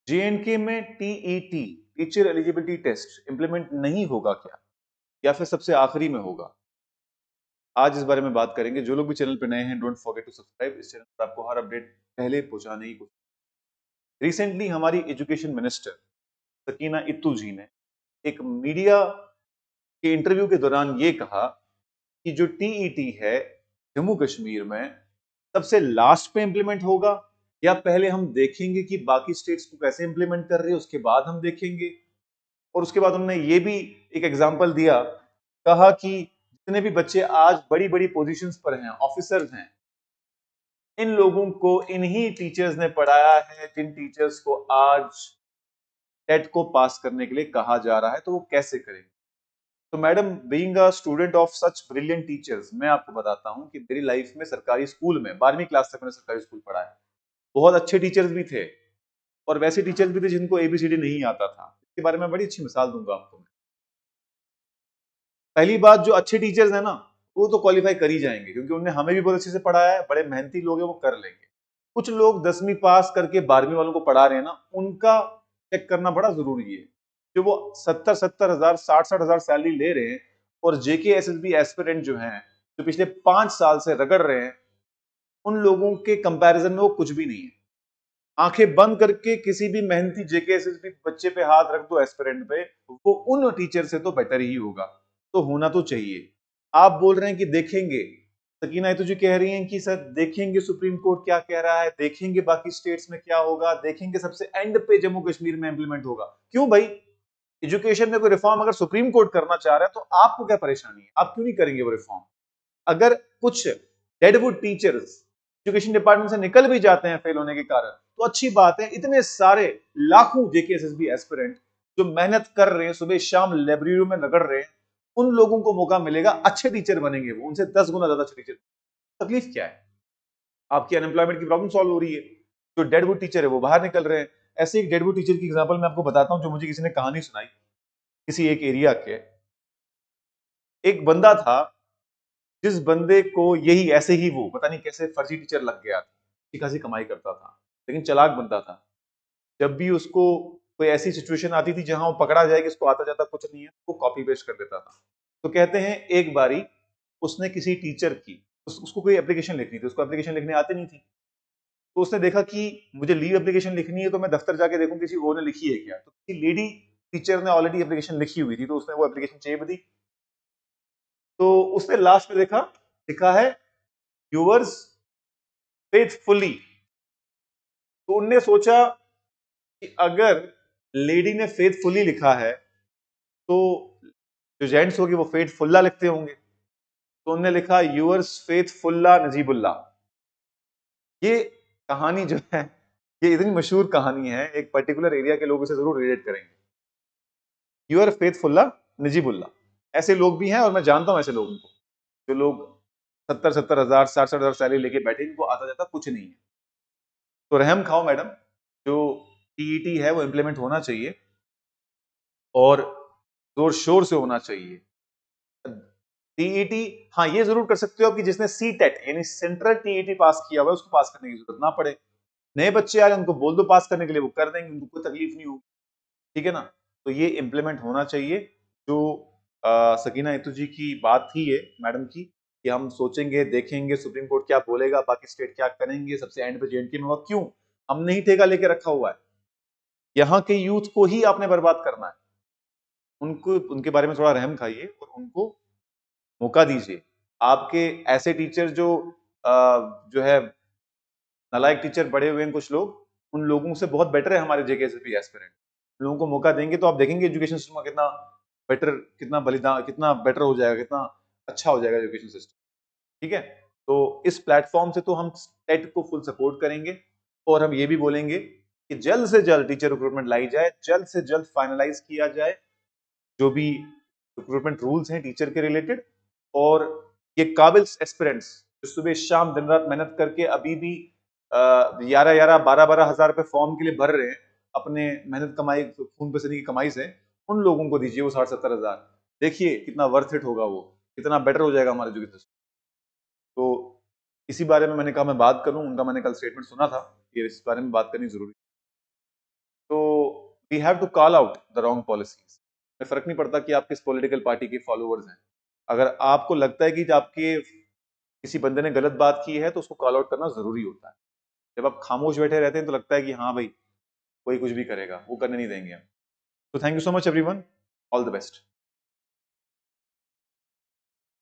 JNK में TET teacher eligibility test implement नहीं होगा क्या, या फिर सबसे आखिरी में होगा? आज इस बारे में बात करेंगे। जो लोग भी चैनल पे नए हैं, डोंट फॉरगेट टू सब्सक्राइब। इस चैनल पर आपको हर अपडेट पहले पहुंचाने की कोशिश। रिसेंटली हमारी एजुकेशन मिनिस्टर सकीना इत्तू जी ने एक मीडिया के इंटरव्यू के दौरान ये कहा कि जो टीईटी है जम्मू कश्मीर में सबसे लास्ट पे इंप्लीमेंट होगा, या पहले हम देखेंगे कि बाकी स्टेट्स को कैसे इंप्लीमेंट कर रहे हैं, उसके बाद हम देखेंगे। और उसके बाद उन्होंने ये भी एक एग्जांपल दिया, कहा कि जितने भी बच्चे आज बड़ी बड़ी पोजीशंस पर हैं, ऑफिसर्स हैं, इन लोगों को इन्हीं टीचर्स ने पढ़ाया है जिन टीचर्स को आज टेट को पास करने के लिए कहा जा रहा है। तो वो कैसे करेंगे? तो madam, being a student of such brilliant teachers, मैं आपको बताता हूं कि मेरी लाइफ में सरकारी स्कूल में 12वीं क्लास तक मैंने सरकारी स्कूल पढ़ा है। बहुत अच्छे टीचर्स भी थे, और वैसे टीचर्स भी थे जिनको एबीसीडी नहीं आता था। इसके बारे में बड़ी अच्छी मिसाल दूंगा आपको मैं। पहली बात, जो अच्छे टीचर्स हैं ना, वो तो क्वालिफाई कर ही जाएंगे, क्योंकि उन्होंने हमें भी बहुत अच्छे से पढ़ाया है। बड़े मेहनती लोग हैं, वो कर लेंगे। कुछ लोग 10वीं पास करके 12वीं वालों को पढ़ा रहे हैं ना, उनका चेक करना बड़ा जरूरी है। जो वो 70-70 हजार, 60-60 हजार सैलरी ले रहे हैं, और जेके एसएसबी एस्पिरेंट जो हैं, जो पिछले 5 साल से रगड़ रहे हैं, उन लोगों के कंपैरिजन में वो कुछ भी नहीं है। आंखें बंद करके किसी भी मेहनती जेके एसएसबी बच्चे पे हाथ रख दो, एस्पिरेंट पे, वो उन टीचर से तो बेटर ही होगा। तो होना तो चाहिए। आप बोल रहे हैं कि देखेंगे, सकीना ये तो जो कह रही हैं कि सर देखेंगे सुप्रीम कोर्ट क्या कह रहा है, देखेंगे बाकी स्टेट्स में क्या होगा, देखेंगे सबसे एंड पे जम्मू कश्मीर में इंप्लीमेंट होगा। क्यों भाई? एजुकेशन में कोई रिफॉर्म अगर सुप्रीम कोर्ट करना चाह रहा है, तो आपको क्या परेशानी है? आप क्यों नहीं करेंगे वो रिफॉर्म? अगर कुछ डेडवुड टीचर्स एजुकेशन डिपार्टमेंट से निकल भी जाते हैं फेल होने के कारण, तो अच्छी बात है। इतने सारे लाखों जेकेएसएसबी एस्पिरेंट जो मेहनत कर रहे हैं, सुबह शाम लाइब्रेरियों में रगड़ रहे हैं, उन लोगों को मौका मिलेगा, अच्छे टीचर बनेंगे, वो उनसे 10 गुना ज्यादा अच्छे टीचर। तकलीफ क्या है? आपकी अनएम्प्लॉयमेंट की प्रॉब्लम सॉल्व हो रही है। जो डेडवुड टीचर है वो बाहर निकल रहे हैं। ऐसे एक डेडवुड टीचर की एग्जांपल मैं आपको बताता हूं, जो मुझे किसी ने कहानी सुनाई। किसी एक एरिया के एक बंदा था, जिस बंदे को यही ऐसे ही वो पता नहीं कैसे फर्जी टीचर लग गया था। अच्छी खासी कमाई करता था, लेकिन चालाक बंदा था। जब भी उसको कोई ऐसी सिचुएशन आती थी जहां वो पकड़ा जाए कि इसको आता जाता कुछ नहीं है, वो कॉपी पेस्ट कर देता था। तो कहते हैं एक बारी उसने किसी टीचर की उसको कोई एप्लीकेशन लिखनी थी, उसको एप्लीकेशन लिखने आती नहीं थी। तो उसने देखा कि मुझे लीव एप्लीकेशन लिखनी है, तो मैं दफ्तर जाके देखूं किसी और ने लिखी है क्या। तो किसी लेडी टीचर ने ऑलरेडी एप्लीकेशन लिखी हुई थी, तो उसने वो एप्लीकेशन चाहिए भी दी। तो उसने लास्ट में देखा, लिखा है यूवर्स फेथफुली। तो उनने सोचा कि अगर लेडी ने फेथफुली लिखा है, तो जो जेंट्स होंगे वो फेथफुल्ला लिखते होंगे। तो उनने लिखा यूअर्स फेथफुल्ला नजीबुल्ला। ये कहानी जो है, ये इतनी मशहूर कहानी है, एक पर्टिकुलर एरिया के लोग इसे जरूर रिलेट करेंगे। यूअर फेथफुल्ला नजीबुल्ला। ऐसे लोग भी हैं, और मैं जानता हूं ऐसे लोगों को, जो लोग 70-70 हजार, 60-60 हजार सैलरी लेके बैठे, इनको आता जाता कुछ नहीं है। तो रहम खाओ मैडम, जो टीईटी है वो इंप्लीमेंट होना चाहिए, और जोर शोर से होना चाहिए। टीईटी, हाँ ये जरूर कर सकते हो कि जिसने सी टेट यानी सेंट्रल टीईटी पास किया हुआ है, उसको पास करने की जरूरत ना पड़े। नए बच्चे आ रहे हैं, उनको बोल दो पास करने के लिए, वो कर देंगे, उनको कोई तकलीफ नहीं होगी। ठीक है ना? तो ये इंप्लीमेंट होना चाहिए। जो सकीना इतू जी की बात थी ये मैडम की, कि हम सोचेंगे, देखेंगे सुप्रीम कोर्ट क्या बोलेगा, बाकी स्टेट क्या करेंगे, सबसे एंड पे जेएनके में होगा। क्यों? हमने ही ठेका लेके रखा हुआ है। यहाँ के यूथ को ही आपने बर्बाद करना है। उनको, उनके बारे में थोड़ा रहम खाइए और उनको मौका दीजिए। आपके ऐसे टीचर जो है नालायक टीचर बड़े हुए हैं कुछ लोग, उन लोगों से बहुत बेटर है हमारे जेकेएसएसबी एस्पिरेंट। लोगों को मौका देंगे तो आप देखेंगे एजुकेशन सिस्टम का कितना बेटर, कितना बलिदान, कितना बेटर हो जाएगा, कितना अच्छा हो जाएगा एजुकेशन सिस्टम। ठीक है? तो इस प्लेटफॉर्म से तो हम टेट को फुल सपोर्ट करेंगे, और हम ये भी बोलेंगे कि जल्द से जल्द टीचर रिक्रूटमेंट लाई जाए, जल्द से जल्द फाइनलाइज किया जाए जो भी रिक्रूटमेंट रूल्स हैं टीचर के रिलेटेड। और ये काबिल एस्पिरेंट्स जो सुबह शाम दिन रात मेहनत करके अभी भी 11-11, 12-12 हजार रुपए फॉर्म के लिए भर रहे हैं, अपने मेहनत कमाई, खून पसीने की कमाई से, उन लोगों को दीजिए वो 60-70 हजार। देखिए कितना वर्थ इट होगा, वो कितना बेटर हो जाएगा हमारे एजुकेशन सिस्टम। तो इसी बारे में मैंने कहा मैं बात करूं, उनका मैंने कल स्टेटमेंट सुना था, ये इस बारे में बात करनी जरूरी। तो we have to call out the wrong policies. में फर्क नहीं पड़ता कि आप किस पॉलिटिकल पार्टी के फॉलोअर्स हैं, अगर आपको लगता है कि आपके किसी बंदे ने गलत बात की है तो उसको कॉल आउट करना जरूरी होता है। जब आप खामोश बैठे रहते हैं तो लगता है कि हाँ भाई कोई कुछ भी करेगा, वो करने नहीं देंगे हम। तो thank you so much everyone, all the best.